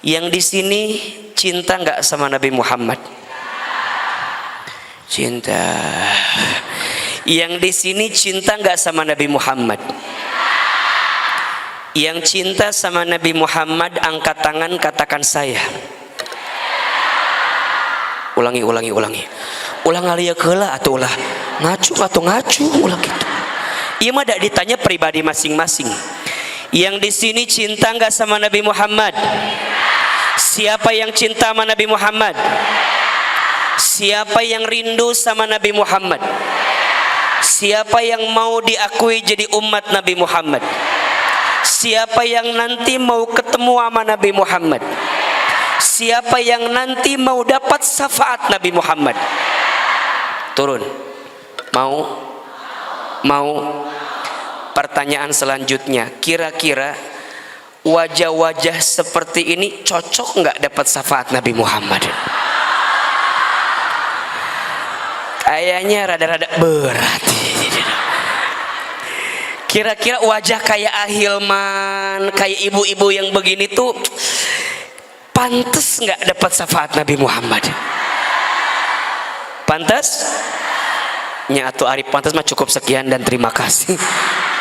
Yang di sini cinta nggak sama Nabi Muhammad? Cinta. Yang di sini cinta nggak sama Nabi Muhammad? Yang cinta sama Nabi Muhammad angkat tangan, katakan saya. Ulangi. Ulang alia keula atau ulah ngacu ulang gitu. Iya mah dak ditanya pribadi masing-masing. Yang di sini cinta nggak sama Nabi Muhammad? Siapa yang cinta sama Nabi Muhammad? Siapa yang rindu sama Nabi Muhammad? Siapa yang mau diakui jadi umat Nabi Muhammad? Siapa yang nanti mau ketemu sama Nabi Muhammad? Siapa yang nanti mau dapat syafaat Nabi Muhammad? Turun. Mau? Pertanyaan selanjutnya, kira-kira wajah-wajah seperti ini cocok nggak dapat syafaat Nabi Muhammad? Kayaknya rada-rada berat. Kira-kira wajah kayak Ahilman, kayak ibu-ibu yang begini tuh pantas nggak dapat syafaat Nabi Muhammad? Pantas? Nya atuh Arif pantas mah cukup sekian dan terima kasih.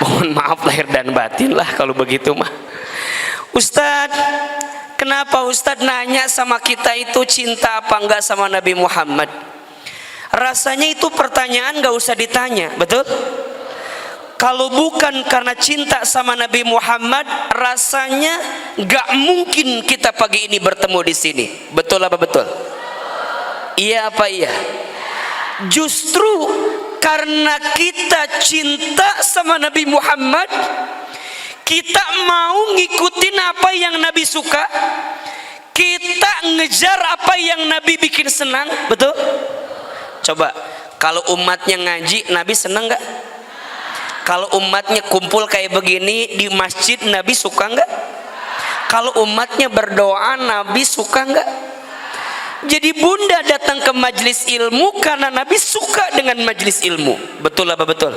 Mohon maaf lahir dan batin lah kalau begitu mah. Ustadz, kenapa Ustadz nanya sama kita itu cinta apa enggak sama Nabi Muhammad? Rasanya itu pertanyaan gak usah ditanya, betul? Kalau bukan karena cinta sama Nabi Muhammad, rasanya gak mungkin kita pagi ini bertemu di sini. Betul apa betul? Iya apa iya? Justru karena kita cinta sama Nabi Muhammad, kita mau ngikutin apa yang Nabi suka, kita ngejar apa yang Nabi bikin senang, betul? Coba, kalau umatnya ngaji, Nabi senang nggak? Kalau umatnya kumpul kayak begini di masjid, Nabi suka nggak? Kalau umatnya berdoa, Nabi suka nggak? Jadi bunda datang ke majelis ilmu karena Nabi suka dengan majelis ilmu. Betul apa betul?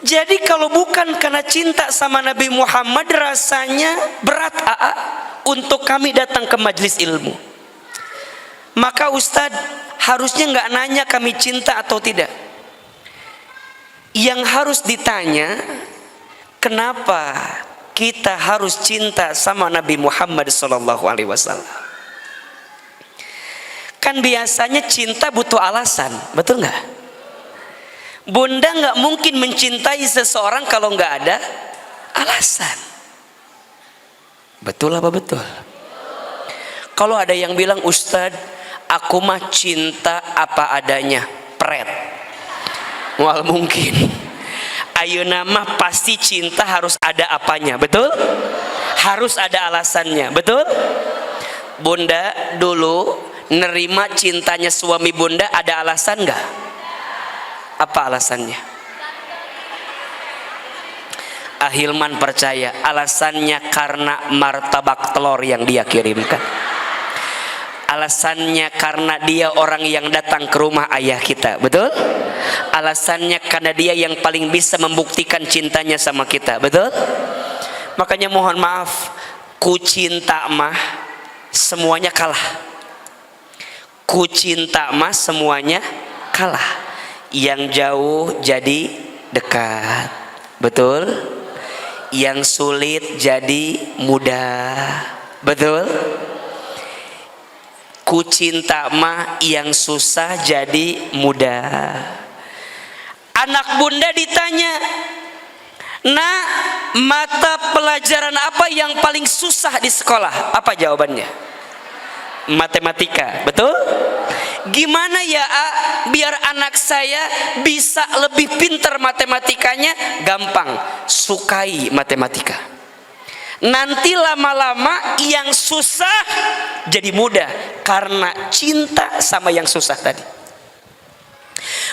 Jadi kalau bukan karena cinta sama Nabi Muhammad, rasanya berat untuk kami datang ke majelis ilmu. Maka Ustadz harusnya nggak nanya kami cinta atau tidak. Yang harus ditanya, kenapa kita harus cinta sama Nabi Muhammad SAW? Kan biasanya cinta butuh alasan, betul nggak? Bunda nggak mungkin mencintai seseorang kalau nggak ada alasan. Betul apa betul? Kalau ada yang bilang, Ustadz, aku mah cinta apa adanya, pret. Mual mungkin. Ayeuna mah pasti cinta harus ada apanya, betul? Harus ada alasannya, betul? Bunda dulu nerima cintanya suami bunda ada alasan nggak? Apa alasannya? Ahilman percaya alasannya karena martabak telur yang dia kirimkan. Alasannya karena dia orang yang datang ke rumah ayah kita, betul? Alasannya karena dia yang paling bisa membuktikan cintanya sama kita, betul? Makanya mohon maaf, ku cinta mah semuanya kalah. Ku cinta mah semuanya kalah. Yang jauh jadi dekat, betul? Yang sulit jadi mudah, betul? Ku cinta mah yang susah jadi mudah. Anak bunda ditanya, nah mata pelajaran apa yang paling susah di sekolah? Apa jawabannya? Matematika, betul? Gimana ya biar anak saya bisa lebih pintar matematikanya? Gampang, sukai matematika. Nanti lama-lama yang susah jadi mudah karena cinta sama yang susah tadi.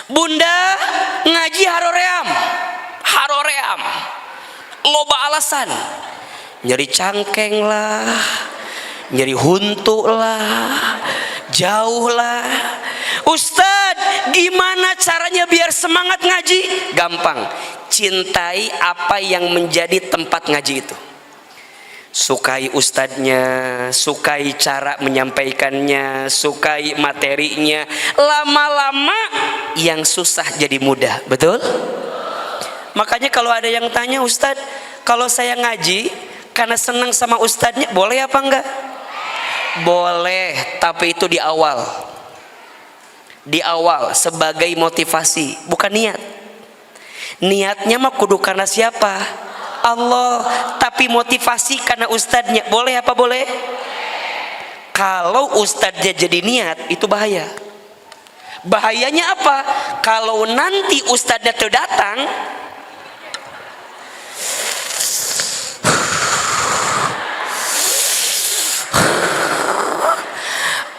Bunda ngaji haroream, loba alasan, nyeri cangkeng lah, nyeri huntu lah, jauh lah. Ustadz, gimana caranya biar semangat ngaji? Gampang, cintai apa yang menjadi tempat ngaji itu. sukai ustadznya, sukai cara menyampaikannya, sukai materinya. Lama-lama yang susah jadi mudah, betul? Makanya kalau ada yang tanya, Ustadz, kalau saya ngaji karena senang sama ustadznya, boleh apa enggak? Boleh, tapi itu di awal. Di awal sebagai motivasi, bukan niat. Niatnya mah kudu karena siapa? Allah. Tapi motivasi karena ustadznya, boleh apa boleh? Kalau ustadznya jadi niat, itu bahaya. Bahayanya apa? Kalau nanti ustadznya tuh datang,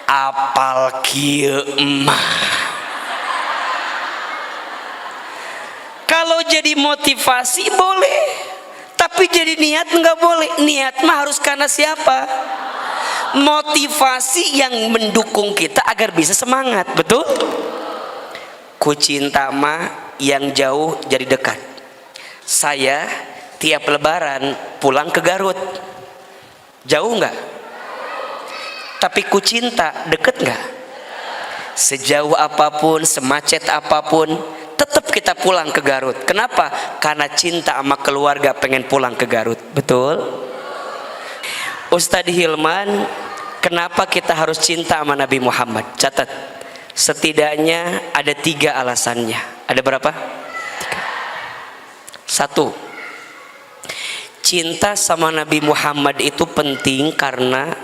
apal kieu emah. Kalau jadi motivasi boleh, tapi jadi niat enggak boleh. Niat mah harus karena siapa? Motivasi yang mendukung kita agar bisa semangat, betul? Ku cinta mah yang jauh jadi dekat. Saya tiap lebaran pulang ke Garut. Jauh enggak? Tapi ku cinta deket enggak? Sejauh apapun, semacet apapun, tetap kita pulang ke Garut. Kenapa? Karena cinta sama keluarga, pengen pulang ke Garut. Betul? Ustadz Hilman, kenapa kita harus cinta sama Nabi Muhammad? Catat, setidaknya ada 3 alasannya. Ada berapa? 1, cinta sama Nabi Muhammad itu penting karena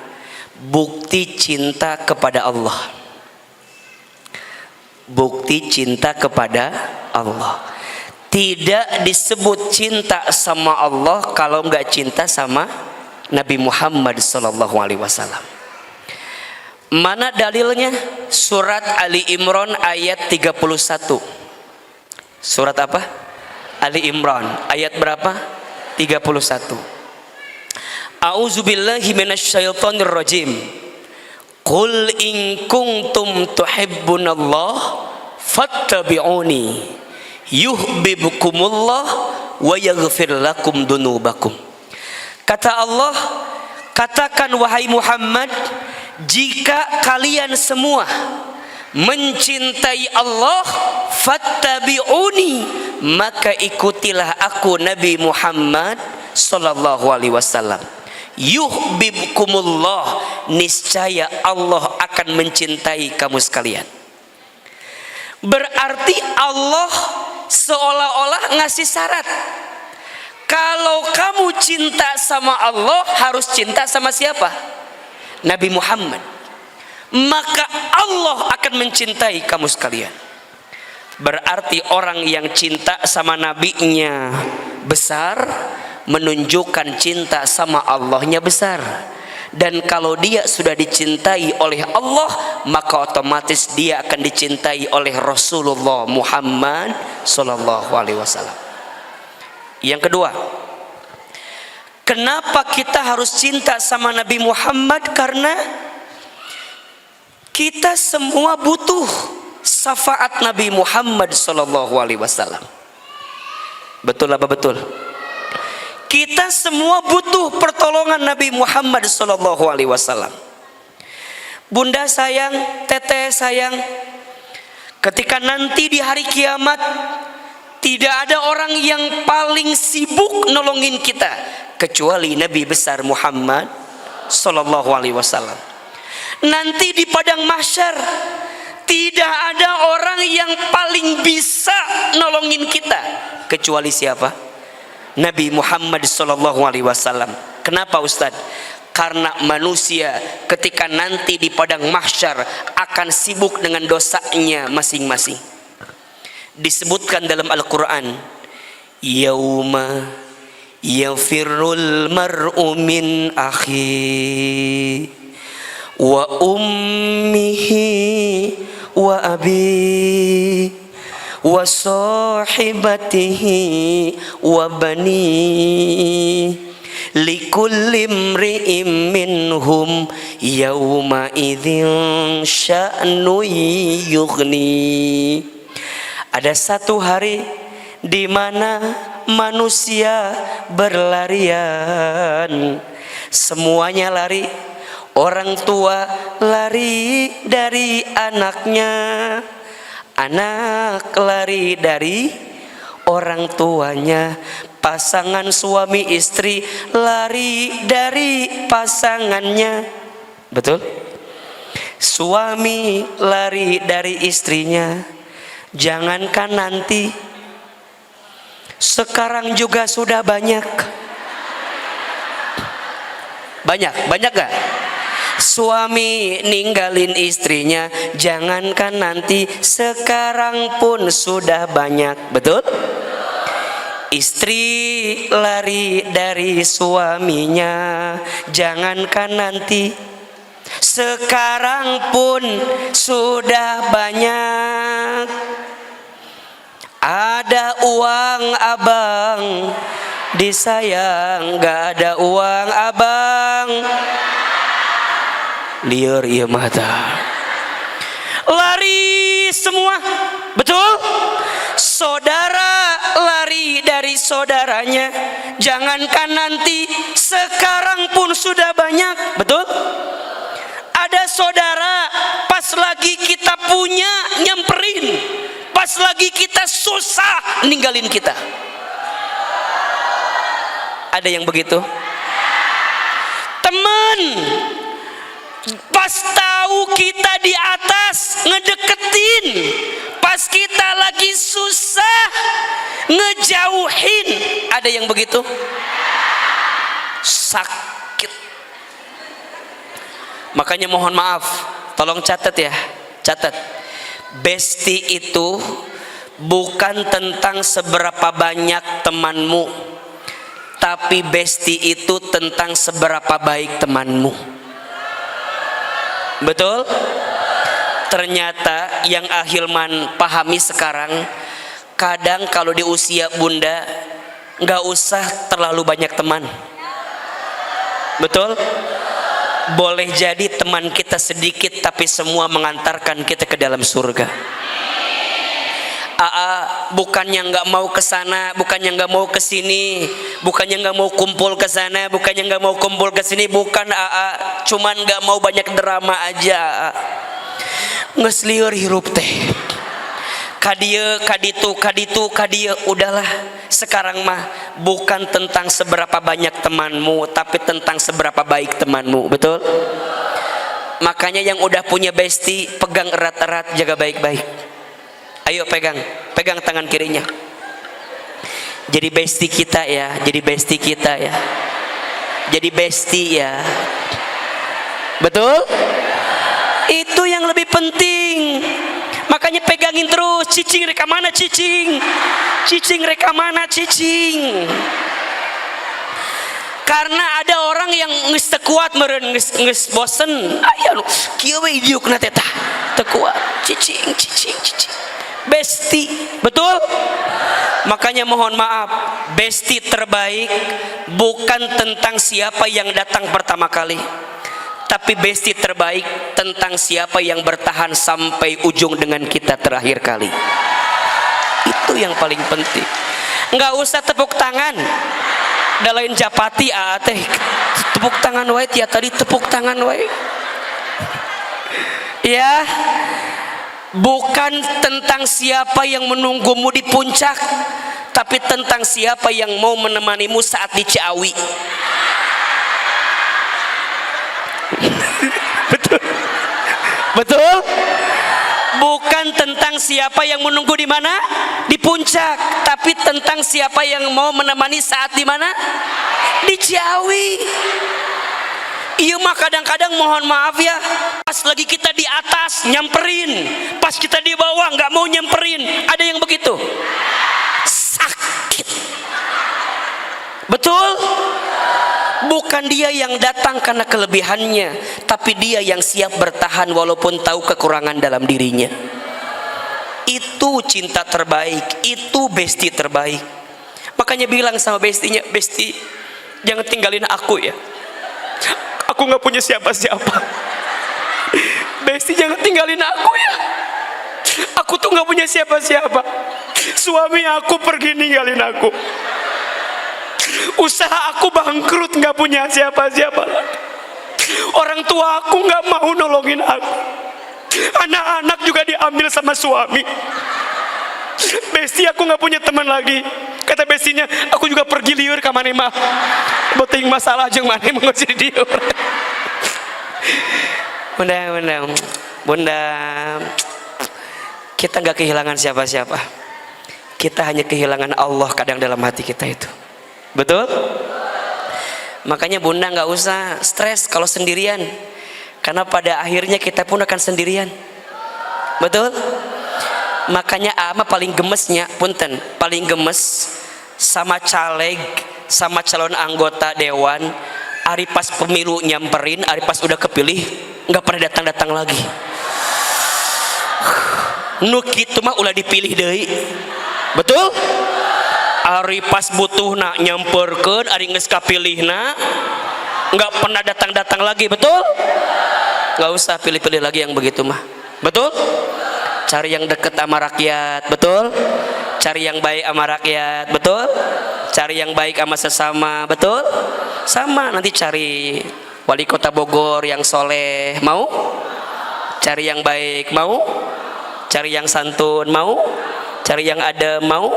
bukti cinta kepada Allah. Bukti cinta kepada Allah. Tidak disebut cinta sama Allah kalau nggak cinta sama Nabi Muhammad SAW. Mana dalilnya? Surat Ali Imran ayat 31. Surat apa? Ali Imran ayat berapa? 31. A'udzubillahi minasyaitonir rajim. Qul in kuntum tuhibbunallah fattabi'uni yuhibbukumullah wa yaghfir lakum dunubakum. Kata Allah, katakan wahai Muhammad, jika kalian semua mencintai Allah, fattabi'uni, maka ikutilah aku Nabi Muhammad sallallahu alaihi wasallam. Yuhibbukumullah, niscaya Allah akan mencintai kamu sekalian. Berarti Allah seolah-olah ngasih syarat. Kalau kamu cinta sama Allah, harus cinta sama siapa? Nabi Muhammad. Maka Allah akan mencintai kamu sekalian. Berarti orang yang cinta sama nabinya besar, menunjukkan cinta sama Allahnya besar. Dan kalau dia sudah dicintai oleh Allah, maka otomatis dia akan dicintai oleh Rasulullah Muhammad sallallahu alaihi wasallam. Yang kedua, kenapa kita harus cinta sama Nabi Muhammad? Karena kita semua butuh syafaat Nabi Muhammad sallallahu alaihi wasallam. Betul apa betul? Kita semua butuh pertolongan Nabi Muhammad sallallahu alaihi wasallam. Bunda sayang, teteh sayang, ketika nanti di hari kiamat tidak ada orang yang paling sibuk nolongin kita kecuali Nabi besar Muhammad sallallahu alaihi wasallam. Nanti di padang mahsyar tidak ada orang yang paling bisa nolongin kita kecuali siapa? Nabi Muhammad sallallahu alaihi wasallam. Kenapa Ustaz? Karena manusia ketika nanti di padang mahsyar akan sibuk dengan dosanya masing-masing. Disebutkan dalam Al-Quran, yauma yafirrul mar'u min akhi wa ummihi wa abi wa sahibatihi wa bani likulli imri'in minhum yawma idzin sya'nu yughni. Ada satu hari di mana manusia berlarian semuanya lari. Orang tua lari dari anaknya, anak lari dari orang tuanya, pasangan suami istri lari dari pasangannya. Betul? Suami lari dari istrinya. Jangankan nanti, sekarang juga sudah banyak. Banyak gak? Suami ninggalin istrinya, jangankan nanti, sekarang pun sudah banyak. Betul? Istri lari dari suaminya, jangankan nanti, sekarang pun sudah banyak. Ada uang abang disayang, gak ada uang abang liar iya mata. Lari semua. Betul? Saudara lari dari saudaranya, jangankan nanti, sekarang pun sudah banyak. Betul? Ada saudara pas lagi kita punya nyamperin, pas lagi kita susah ninggalin kita. Ada yang begitu? Teman pas tahu kita di atas ngedeketin, pas kita lagi susah ngejauhin. Ada yang begitu? Sakit. Makanya mohon maaf, tolong catat ya, catat. Besti itu bukan tentang seberapa banyak temanmu, tapi besti itu tentang seberapa baik temanmu. Betul? Ternyata yang Ahilman pahami sekarang, kadang kalau di usia bunda nggak usah terlalu banyak teman. Betul? Boleh jadi teman kita sedikit tapi semua mengantarkan kita ke dalam surga. Bukannya nggak mau ke sana, bukannya nggak mau ke sini, bukannya nggak mau kumpul ke sana, bukannya nggak mau kumpul ke sini, bukan cuman nggak mau banyak drama aja. Ngeslieur hirup teh. Kadieu, kaditu, kadieu, udahlah. Sekarang mah bukan tentang seberapa banyak temanmu, tapi tentang seberapa baik temanmu. Betul? Makanya yang udah punya besti, pegang erat-erat, jaga baik-baik. Ayo pegang tangan kirinya. Jadi besti kita ya, jadi besti kita ya. Jadi besti ya. Betul? Itu yang lebih penting. Makanya pegangin terus. Cicing reka mana cicing? Cicing reka mana cicing? Karena ada orang yang geus teu kuat meureun geus bosen. Aya nu kieu we idiukna teh tah. Teu kuat. Cicing. Besti, betul? Makanya mohon maaf, besti terbaik bukan tentang siapa yang datang pertama kali, tapi besti terbaik tentang siapa yang bertahan sampai ujung dengan kita terakhir kali. Itu yang paling penting. Nggak usah tepuk tangan, dalain japati teh tepuk tangan wae, tiap tadi tepuk tangan wae. Ya. Bukan tentang siapa yang menunggumu di puncak, tapi tentang siapa yang mau menemanimu saat di Ciawi. Betul? Bukan tentang siapa yang menunggu di mana? Di puncak, tapi tentang siapa yang mau menemani saat di mana? Di Ciawi. Iya mah kadang-kadang mohon maaf ya, pas lagi kita di atas nyamperin, pas kita di bawah nggak mau nyamperin. Ada yang begitu? Sakit. Betul? Bukan dia yang datang karena kelebihannya, tapi dia yang siap bertahan walaupun tahu kekurangan dalam dirinya. Itu cinta terbaik, itu besti terbaik. Makanya bilang sama bestinya, besti jangan tinggalin aku ya, aku nggak punya siapa-siapa. Besti jangan tinggalin aku ya, aku tuh nggak punya siapa-siapa. Suami aku pergi ninggalin aku. Usaha aku bangkrut, nggak punya siapa-siapa. Orang tua aku nggak mau nolongin aku. Anak-anak juga diambil sama suami. Besti aku nggak punya teman lagi. Kata bestinya, aku juga pergi liur ke mana mah. Beting masalah jeung mana mengusir diur. Bunda, kita nggak kehilangan siapa-siapa. Kita hanya kehilangan Allah kadang dalam hati kita itu. Betul? Makanya bunda nggak usah stres kalau sendirian, karena pada akhirnya kita pun akan sendirian. Betul? Makanya ama paling gemesnya, punten, paling gemes sama caleg, sama calon anggota dewan. Ari pas pemilu nyamperin, ari pas udah kepilih nggak pernah datang-datang lagi. Nu kitu mah ulah dipilih deui. Betul? Ari pas butuh nak nyamperkeun, ari geus kapilihna nggak pernah datang-datang lagi. Betul? Nggak usah pilih-pilih lagi yang begitu mah. Betul? Cari yang deket sama rakyat. Betul? Cari yang baik sama rakyat. Betul? Cari yang baik sama sesama. Betul? Sama, nanti cari wali kota Bogor yang soleh. Mau? Cari yang baik. Mau? Cari yang santun. Mau? Cari yang adem. Mau?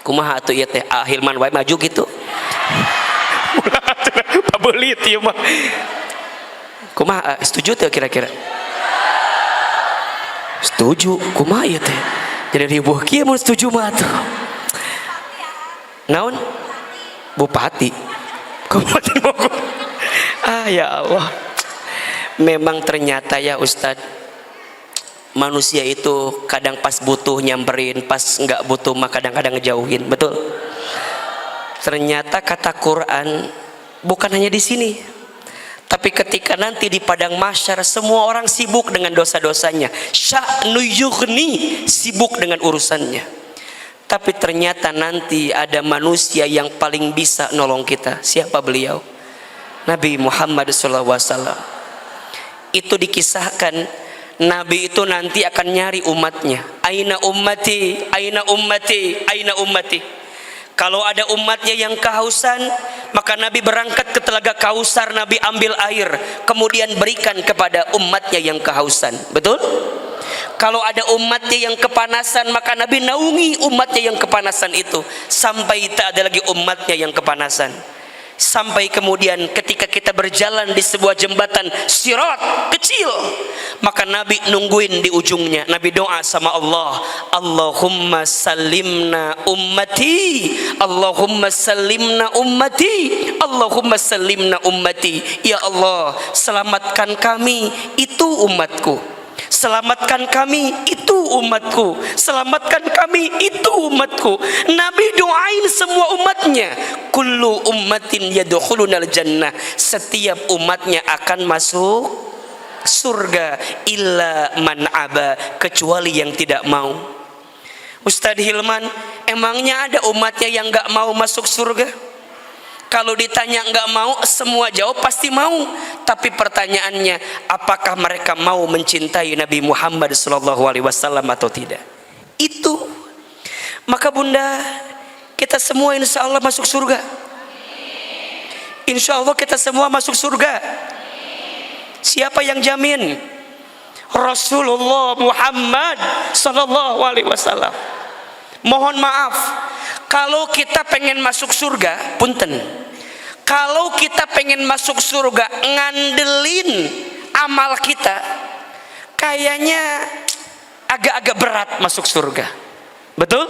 Kumaha atuh ieu teh? Hilman wae maju gitu. Pak Belit ieu mah. Kumaha setuju teh kira-kira? Setuju. Kumaha ieu teh? Jadi ribuh kieu mun setuju mah atuh. Naon? Bupati. Kabupaten Bogor. Ya Allah. Memang ternyata ya Ustadz, manusia itu kadang pas butuh nyamperin, pas nggak butuh mah kadang-kadang ngejauhin. Betul? Ternyata kata Quran bukan hanya di sini, tapi ketika nanti di padang mahsyar semua orang sibuk dengan dosa-dosanya, sya'nu yughni, sibuk dengan urusannya, tapi ternyata nanti ada manusia yang paling bisa nolong kita. Siapa beliau? Nabi Muhammad SAW. Itu dikisahkan Nabi itu nanti akan nyari umatnya. Aina ummati, aina ummati, aina ummati. Kalau ada umatnya yang kehausan, maka Nabi berangkat ke telaga Kausar, Nabi ambil air, kemudian berikan kepada umatnya yang kehausan. Betul? Kalau ada umatnya yang kepanasan, maka Nabi naungi umatnya yang kepanasan itu sampai tak ada lagi umatnya yang kepanasan. Sampai kemudian ketika kita berjalan di sebuah jembatan sirat kecil, maka Nabi nungguin di ujungnya. Nabi doa sama Allah, Allahumma salimna ummati, Allahumma salimna ummati, Allahumma salimna ummati. Ya Allah, selamatkan kami, itu umatku. Selamatkan kami, itu umatku. Selamatkan kami, itu umatku. Nabi doain semua umatnya. Kullu ummatin yadkhulunal jannah. Setiap umatnya akan masuk surga. Illa man aba, kecuali yang tidak mau. Ustadz Hilman, emangnya ada umatnya yang gak mau masuk surga? Kalau ditanya nggak mau, semua jawab pasti mau. Tapi pertanyaannya, apakah mereka mau mencintai Nabi Muhammad SAW atau tidak? Itu. Maka bunda, kita semua insya Allah masuk surga. Insya Allah kita semua masuk surga. Siapa yang jamin? Rasulullah Muhammad SAW. Mohon maaf, kalau kita pengen masuk surga, punten, kalau kita pengen masuk surga ngandelin amal kita, kayaknya agak-agak berat masuk surga. Betul?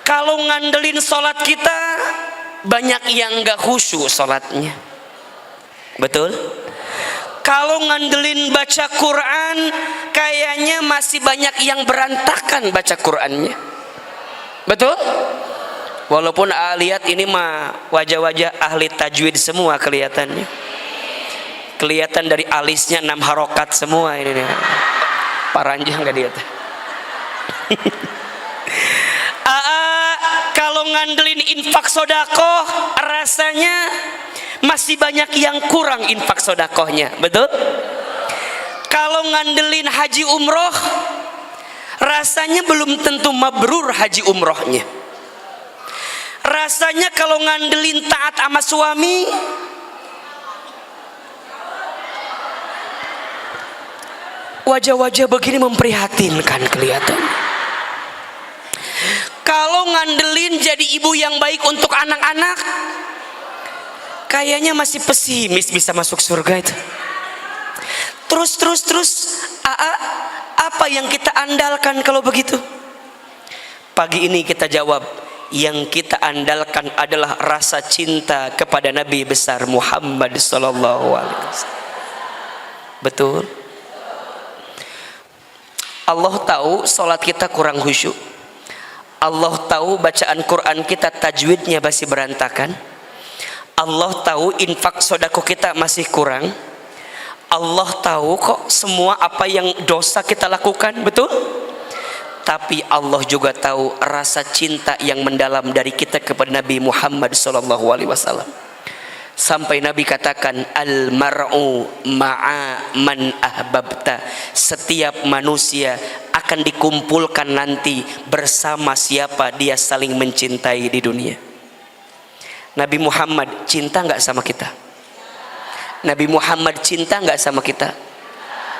Kalau ngandelin sholat kita, banyak yang gak khusyuk sholatnya. Betul? Kalau ngandelin baca Quran, kayaknya masih banyak yang berantakan baca Qurannya. Betul? Walaupun lihat ini mah wajah-wajah ahli tajwid semua kelihatannya. Kelihatan dari alisnya 6 harokat semua ini nih. Paranjang gak dia? Kalau ngandelin infak sodakoh, rasanya masih banyak yang kurang infak sodakohnya. Betul? Kalau ngandelin haji umroh, rasanya belum tentu mabrur haji umrohnya. Rasanya kalau ngandelin taat sama suami, wajah-wajah begini memprihatinkan kelihatan. Kalau ngandelin jadi ibu yang baik untuk anak-anak, kayaknya masih pesimis bisa masuk surga itu. Terus apa yang kita andalkan kalau begitu? Pagi ini kita jawab, yang kita andalkan adalah rasa cinta kepada Nabi besar Muhammad sallallahu alaihi wasallam. Betul? Allah tahu salat kita kurang khusyuk. Allah tahu bacaan Quran kita tajwidnya masih berantakan. Allah tahu infak sedekah kita masih kurang. Allah tahu kok semua apa yang dosa kita lakukan, betul? Tapi Allah juga tahu rasa cinta yang mendalam dari kita kepada Nabi Muhammad SAW. Sampai Nabi katakan, al-mar'u ma'a man ahbabta. Setiap manusia akan dikumpulkan nanti bersama siapa dia saling mencintai di dunia. Nabi Muhammad cinta nggak sama kita? Nabi Muhammad cinta nggak sama kita?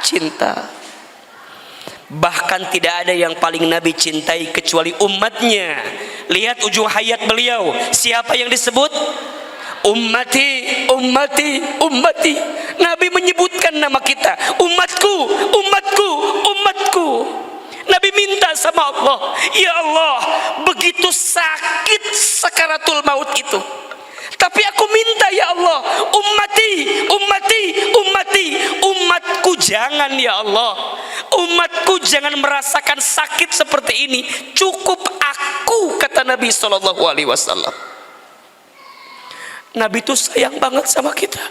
Cinta. Bahkan tidak ada yang paling Nabi cintai kecuali umatnya. Lihat ujung hayat beliau, siapa yang disebut? Ummati, ummati, ummati. Nabi menyebutkan nama kita, umatku, umatku, umatku. Nabi minta sama Allah, ya Allah, begitu sakit sakaratul maut itu, tapi aku minta ya Allah, ummati, ummati, ummati, umatku jangan ya Allah, umatku jangan merasakan sakit seperti ini, cukup aku, kata Nabi SAW. Nabi itu sayang banget sama kita,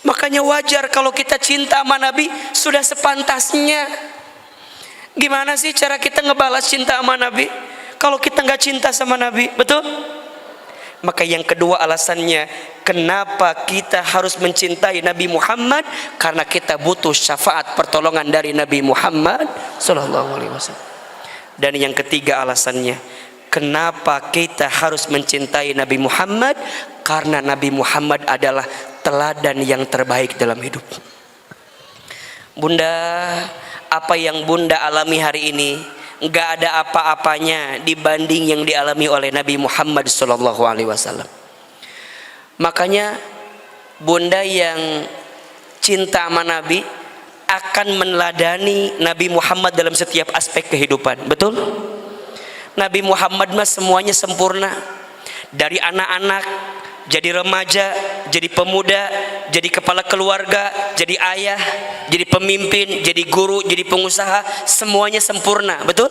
makanya wajar kalau kita cinta sama Nabi sudah sepantasnya. Gimana sih cara kita ngebalas cinta sama Nabi kalau kita nggak cinta sama Nabi, betul? Maka yang kedua alasannya kenapa kita harus mencintai Nabi Muhammad, karena kita butuh syafaat pertolongan dari Nabi Muhammad sallallahu alaihi wasallam. Dan yang ketiga alasannya kenapa kita harus mencintai Nabi Muhammad, karena Nabi Muhammad adalah teladan yang terbaik dalam hidup. Bunda, apa yang Bunda alami hari ini nggak ada apa-apanya dibanding yang dialami oleh Nabi Muhammad SAW. Makanya Bunda yang cinta sama Nabi akan meneladani Nabi Muhammad dalam setiap aspek kehidupan, betul? Nabi Muhammad mah semuanya sempurna, dari anak-anak jadi remaja, jadi pemuda, jadi kepala keluarga, jadi ayah, jadi pemimpin, jadi guru, jadi pengusaha, semuanya sempurna, betul?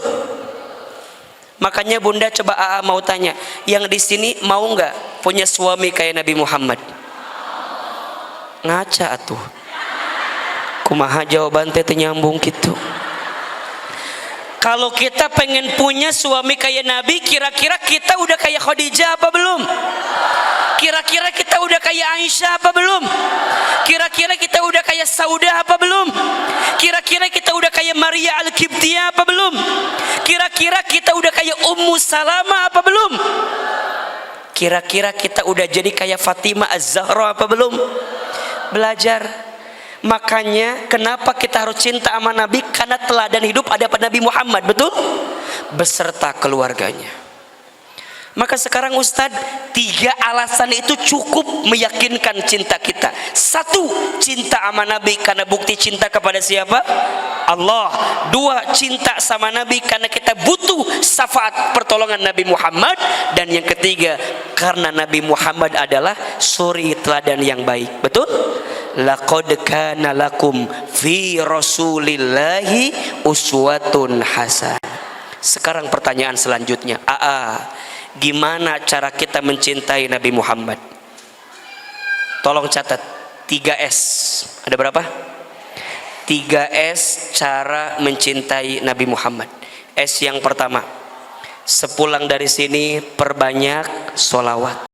Makanya Bunda coba AA mau tanya, yang di sini mau nggak punya suami kayak Nabi Muhammad? Ngaca atuh. Kumaha jawaban teh nyambung gitu. Kalau kita pengen punya suami kayak Nabi, kira-kira kita udah kayak Khadijah apa belum? Kira-kira kita udah kayak Aisyah apa belum? Kira-kira kita udah kayak Saudah apa belum? Kira-kira kita udah kayak Maria Al-Qibtiyah apa belum? Kira-kira kita udah kayak Ummu Salamah apa belum? Kira-kira kita udah jadi kayak Fatimah Az-Zahra apa belum? Belajar. Makanya kenapa kita harus cinta sama Nabi? Karena teladan hidup ada pada Nabi Muhammad, betul? Beserta keluarganya. Maka sekarang Ustadz, 3 alasan itu cukup meyakinkan cinta kita. 1, cinta sama Nabi karena bukti cinta kepada siapa? Allah. 2, cinta sama Nabi karena kita butuh syafaat pertolongan Nabi Muhammad. Dan yang ketiga, karena Nabi Muhammad adalah suri teladan yang baik, betul? Laqad kana lakum fi rasulillahi uswatun hasanah. Sekarang pertanyaan selanjutnya, gimana cara kita mencintai Nabi Muhammad? Tolong catat 3S. Ada berapa? 3S cara mencintai Nabi Muhammad. S yang pertama, sepulang dari sini perbanyak sholawat.